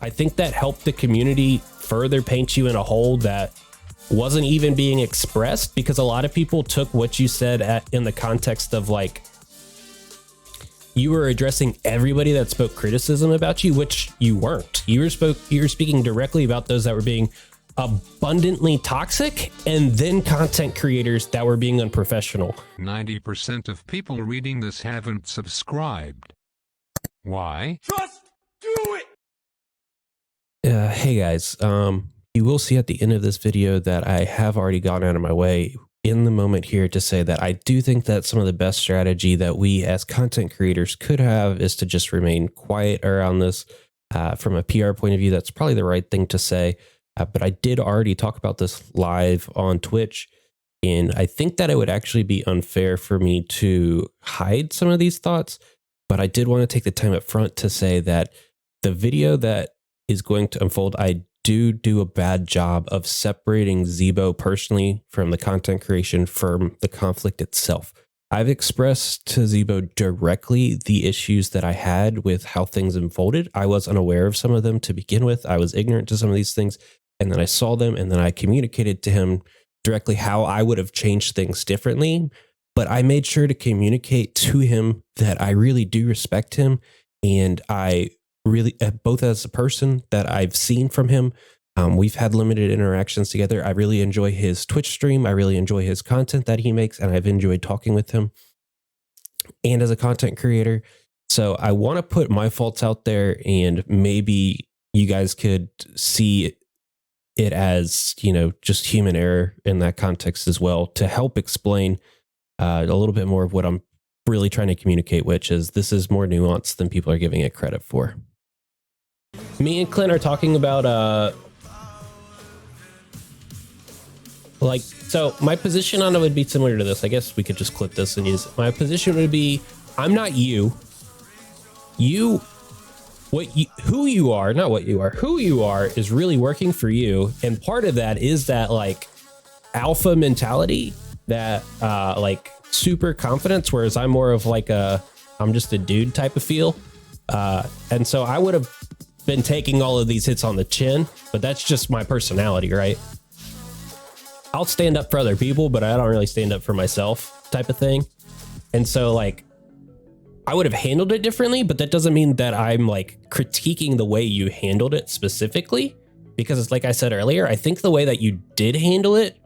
I think that helped the community further paint you in a hole that wasn't even being expressed, because a lot of people took what you said in the context of like you were addressing everybody that spoke criticism about you, which you weren't. You were speaking directly about those that were being abundantly toxic, and then content creators that were being unprofessional. 90% of people reading this haven't subscribed. Why? Just do it! Hey guys, you will see at the end of this video that I have already gone out of my way in the moment here to say that I do think that some of the best strategy that we as content creators could have is to just remain quiet around this. From a PR point of view, that's probably the right thing to say. But I did already talk about this live on Twitch, and I think that it would actually be unfair for me to hide some of these thoughts. But I did want to take the time up front to say that the video that is going to unfold, I do a bad job of separating Zebo personally from the content creation from the conflict itself. I've expressed to Zebo directly the issues that I had with how things unfolded. I was unaware of some of them to begin with. I was ignorant to some of these things, and then I saw them, and then I communicated to him directly how I would have changed things differently. But I made sure to communicate to him that I really do respect him, and I really, both as a person that I've seen from him, we've had limited interactions together. I really enjoy his Twitch stream. I really enjoy his content that he makes, and I've enjoyed talking with him and as a content creator. So I want to put my faults out there, and maybe you guys could see it as, you know, just human error in that context as well, to help explain a little bit more of what I'm really trying to communicate, which is this is more nuanced than people are giving it credit for. Me and Clint are talking about so my position on it would be similar to this. I guess we could just clip this and use it. My position would be, I'm not you. Who you are, not what you are. Who you are is really working for you, and part of that is that like alpha mentality, that like super confidence, whereas I'm more of like I'm just a dude type of feel. And so I would have been taking all of these hits on the chin, but that's just my personality, right? I'll stand up for other people, but I don't really stand up for myself type of thing. And so like I would have handled it differently, but that doesn't mean that I'm like critiquing the way you handled it specifically, because it's like I said earlier, I think the way that you did handle it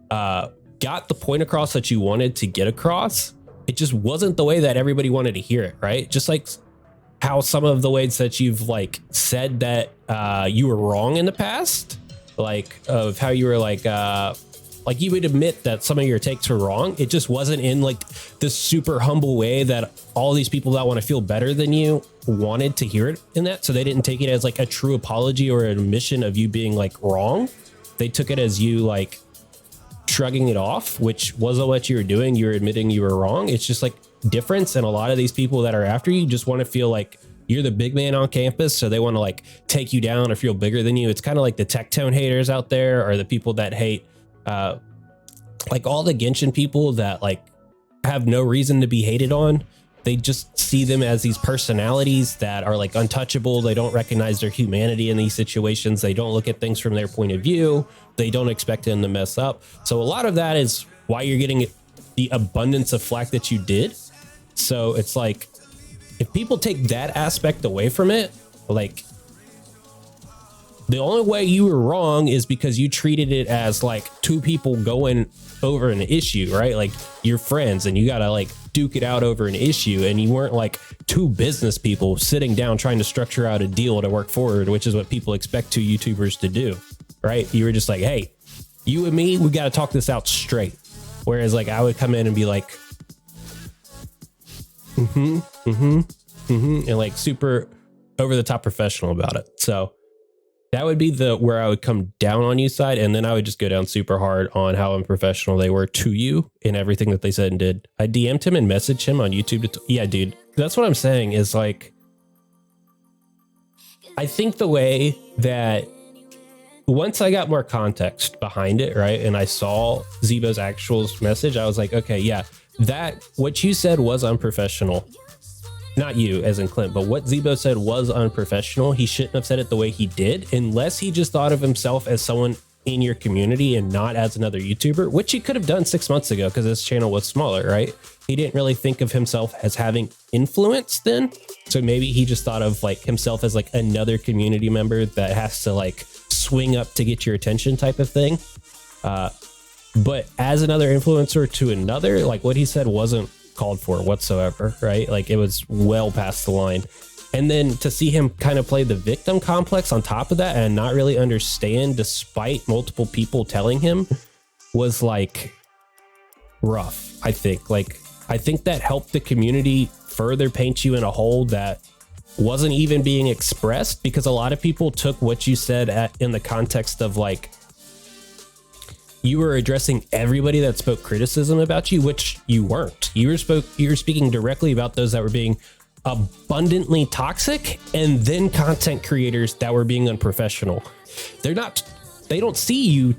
got the point across that you wanted to get across. It just wasn't the way that everybody wanted to hear it, right? Just like how some of the ways that you've like said that you were wrong in the past, like of how you were like you would admit that some of your takes were wrong. It just wasn't in like this super humble way that all these people that want to feel better than you wanted to hear it in that. So they didn't take it as like a true apology or an admission of you being like wrong. They took it as you like shrugging it off, which wasn't what you were doing. You were admitting you were wrong. It's just like difference. And a lot of these people that are after you just want to feel like you're the big man on campus. So they want to like take you down or feel bigger than you. It's kind of like the tech tone haters out there, or the people that hate like all the Genshin people that like have no reason to be hated on. They just see them as these personalities that are like untouchable. They don't recognize their humanity in these situations. They don't look at things from their point of view. They don't expect them to mess up. So a lot of that is why you're getting the abundance of flack that you did. So it's like, if people take that aspect away from it, like the only way you were wrong is because you treated it as like two people going over an issue, right? Like you're friends and you got to like duke it out over an issue, and you weren't like two business people sitting down trying to structure out a deal to work forward, which is what people expect two YouTubers to do, right? You were just like, hey, you and me, we got to talk this out straight. Whereas like I would come in and be like, and like super over the top professional about it. So that would be where I would come down on you side, and then I would just go down super hard on how unprofessional they were to you in everything that they said and did. I DM'd him and messaged him on YouTube. Yeah, dude, that's what I'm saying is like, I think the way that once I got more context behind it, right, and I saw Zebo's actual message, I was like, okay, yeah, that what you said was unprofessional. not you as in Clint, but what Zebo said was unprofessional. He shouldn't have said it the way he did, unless he just thought of himself as someone in your community and not as another YouTuber, which he could have done 6 months ago because his channel was smaller, right? He didn't really think of himself as having influence then. So maybe he just thought of like himself as like another community member that has to like swing up to get your attention type of thing. But as another influencer to another, like what he said wasn't called for whatsoever, right? Like it was well past the line. And then to see him kind of play the victim complex on top of that and not really understand despite multiple people telling him was like rough, I think. Like, I think that helped the community further paint you in a hole that wasn't even being expressed, because a lot of people took what you said in the context of like, you were addressing everybody that spoke criticism about you, which you weren't. You were speaking directly about those that were being abundantly toxic, and then content creators that were being unprofessional. They don't see you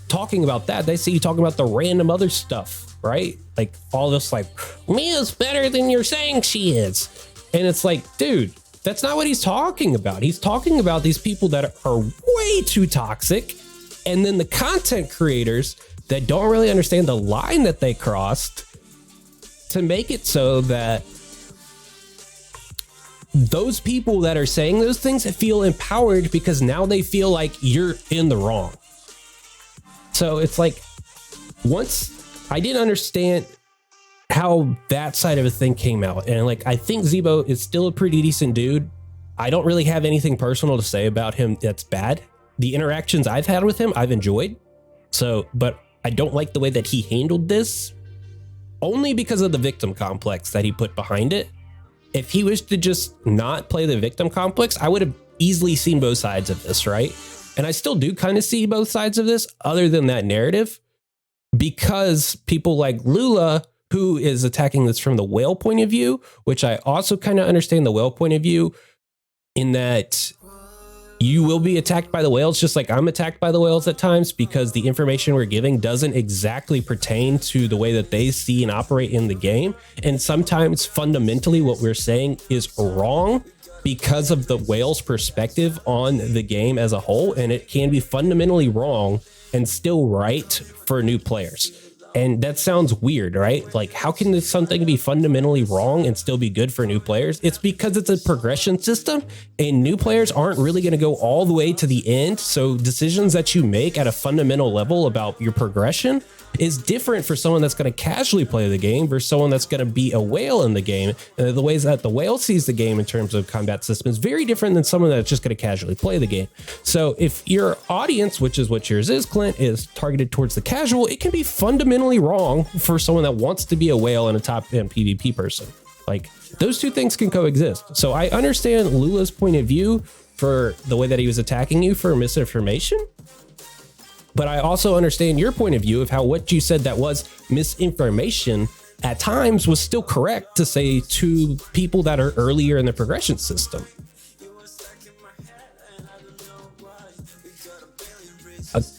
talking about that. They see you talking about the random other stuff, right? Like all this like, Mia's better than you're saying she is. And it's like, dude, that's not what he's talking about. He's talking about these people that are way too toxic. And then the content creators that don't really understand the line that they crossed to make it so that those people that are saying those things feel empowered because now they feel like you're in the wrong. So it's like, once I didn't understand how that side of a thing came out. And like, I think Zebo is still a pretty decent dude. I don't really have anything personal to say about him that's bad. The interactions I've had with him, I've enjoyed. So, but I don't like the way that he handled this, only because of the victim complex that he put behind it. If he was to just not play the victim complex, I would have easily seen both sides of this, right? And I still do kind of see both sides of this other than that narrative, because people like Lulleh, who is attacking this from the whale point of view, which I also kind of understand the whale point of view, in that you will be attacked by the whales, just like I'm attacked by the whales at times, because the information we're giving doesn't exactly pertain to the way that they see and operate in the game. And sometimes fundamentally what we're saying is wrong because of the whale's perspective on the game as a whole. And it can be fundamentally wrong and still right for new players. And that sounds weird, right? Like, how can this something be fundamentally wrong and still be good for new players? It's because it's a progression system, and new players aren't really going to go all the way to the end. So decisions that you make at a fundamental level about your progression is different for someone that's going to casually play the game versus someone that's going to be a whale in the game. And the ways that the whale sees the game in terms of combat system is very different than someone that's just going to casually play the game. So if your audience, which is what yours is, Clint, is targeted towards the casual, it can be fundamentally wrong for someone that wants to be a whale and a top end PvP person. Like, those two things can coexist. So I understand Lulleh's point of view for the way that he was attacking you for misinformation. But I also understand your point of view of how what you said that was misinformation at times was still correct to say to people that are earlier in the progression system.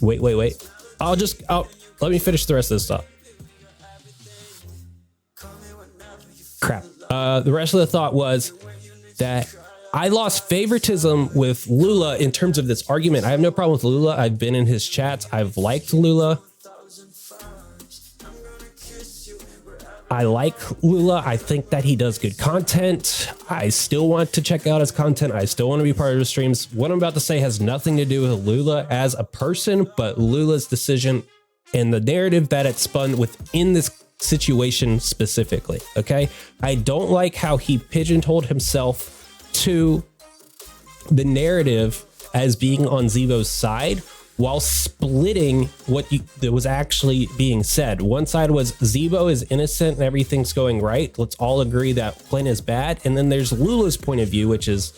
Wait. Let me finish the rest of this stuff. Crap. The rest of the thought was that I lost favoritism with Lulleh in terms of this argument. I have no problem with Lulleh. I've been in his chats. I've liked Lulleh. I like Lulleh. I think that he does good content. I still want to check out his content. I still want to be part of his streams. What I'm about to say has nothing to do with Lulleh as a person, but Lulleh's decision and the narrative that it spun within this situation specifically. Okay. I don't like how he pigeonholed himself to the narrative as being on Zebo's side while splitting what was actually being said. One side was Zebo is innocent and everything's going right. Let's all agree that Clint is bad. And then there's Lulleh's point of view, which is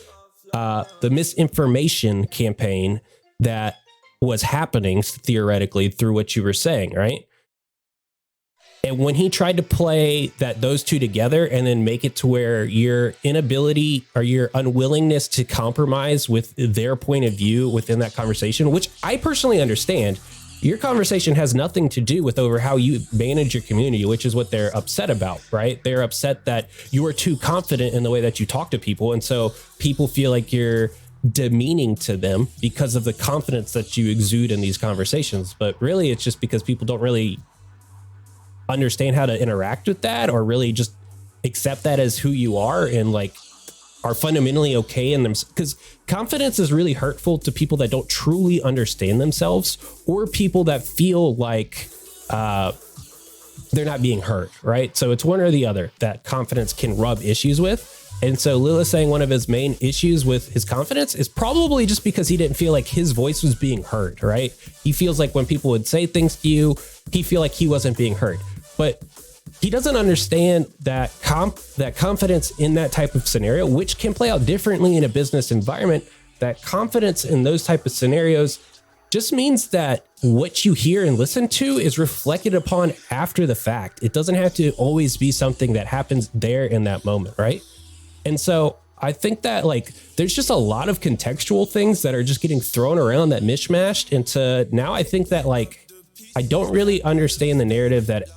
the misinformation campaign that was happening theoretically through what you were saying, right? And when he tried to play those two together and then make it to where your inability or your unwillingness to compromise with their point of view within that conversation, which I personally understand, your conversation has nothing to do with over how you manage your community, which is what they're upset about, right? They're upset that you are too confident in the way that you talk to people. And so people feel like you're demeaning to them because of the confidence that you exude in these conversations. But really, it's just because people don't really understand how to interact with that, or really just accept that as who you are, and like are fundamentally okay in them. Because confidence is really hurtful to people that don't truly understand themselves, or people that feel like they're not being heard, right? So it's one or the other that confidence can rub issues with. And so Lulleh saying one of his main issues with his confidence is probably just because he didn't feel like his voice was being heard, right? He feels like when people would say things to you, he feel like he wasn't being heard. But he doesn't understand that confidence in that type of scenario, which can play out differently in a business environment, that confidence in those type of scenarios just means that what you hear and listen to is reflected upon after the fact. It doesn't have to always be something that happens there in that moment, right? And so I think that like there's just a lot of contextual things that are just getting thrown around that mishmashed into now. I think that like I don't really understand the narrative that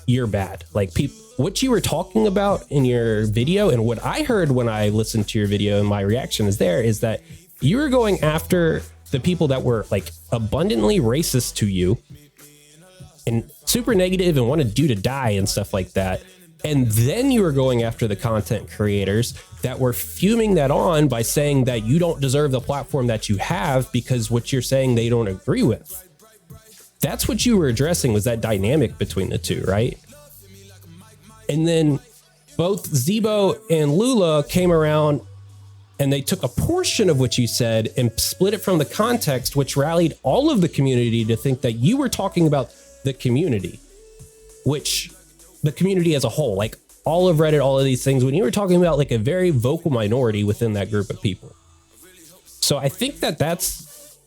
you're bad. Like what you were talking about in your video and what I heard when I listened to your video and my reaction is that you were going after the people that were like abundantly racist to you and super negative and wanted you to die and stuff like that. And then you were going after the content creators that were fuming that on by saying that you don't deserve the platform that you have because what you're saying they don't agree with. That's what you were addressing, was that dynamic between the two, right? And then both Zebo and Lulleh came around and they took a portion of what you said and split it from the context, which rallied all of the community to think that you were talking about the community, which the community as a whole, like all of Reddit, all of these things, when you were talking about like a very vocal minority within that group of people. So I think that that's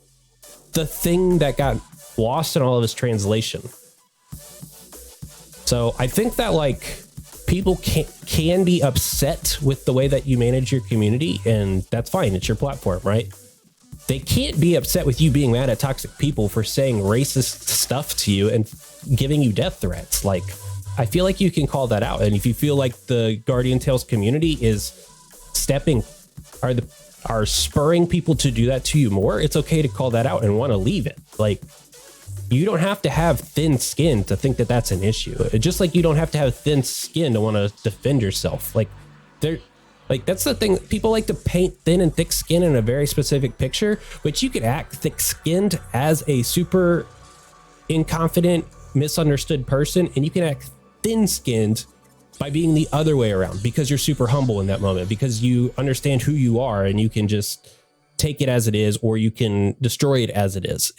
the thing that got lost in all of this translation. So I think that like people can be upset with the way that you manage your community, and that's fine. It's your platform, right? They can't be upset with you being mad at toxic people for saying racist stuff to you and giving you death threats. Like, I feel like you can call that out. And if you feel like the Guardian Tales community is are spurring people to do that to you more, it's okay to call that out and want to leave it. Like, you don't have to have thin skin to think that that's an issue. Just like you don't have to have thin skin to want to defend yourself. Like, that's the thing. People like to paint thin and thick skin in a very specific picture, but you could act thick-skinned as a super inconfident, misunderstood person, and you can act thin-skinned by being the other way around because you're super humble in that moment, because you understand who you are and you can just take it as it is, or you can destroy it as it is.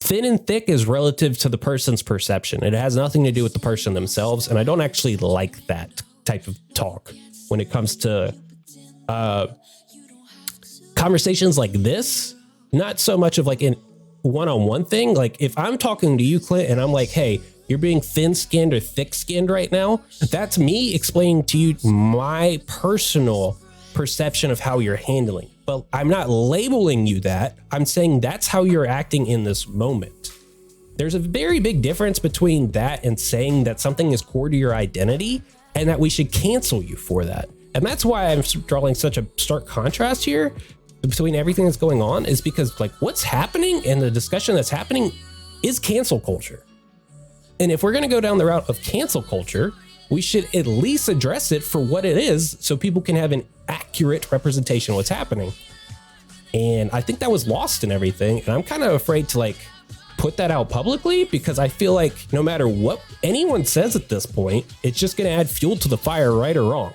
Thin and thick is relative to the person's perception. It has nothing to do with the person themselves. And I don't actually like that type of talk when it comes to conversations like this. Not so much of like a one-on-one thing. Like if I'm talking to you, Clint, and I'm like, hey, you're being thin-skinned or thick-skinned right now, that's me explaining to you my personal perception of how you're handling. But I'm not labeling you that. I'm saying that's how you're acting in this moment. There's a very big difference between that and saying that something is core to your identity and that we should cancel you for that. And that's why I'm drawing such a stark contrast here between everything that's going on, is because like what's happening and the discussion that's happening is cancel culture. And if we're going to go down the route of cancel culture, we should at least address it for what it is so people can have an accurate representation of what's happening. And I think that was lost in everything. And I'm kind of afraid to like put that out publicly, because I feel like no matter what anyone says at this point, it's just going to add fuel to the fire, right or wrong.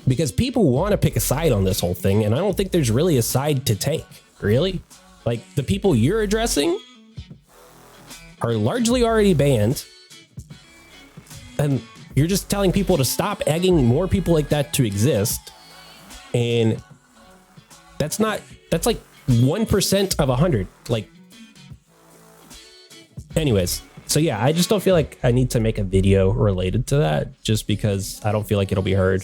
Because people want to pick a side on this whole thing. And I don't think there's really a side to take, really. Like the people you're addressing are largely already banned. And you're just telling people to stop egging more people like that to exist. And that's like 1% of 100. Like, anyways, so yeah, I just don't feel like I need to make a video related to that, just because I don't feel like it'll be heard.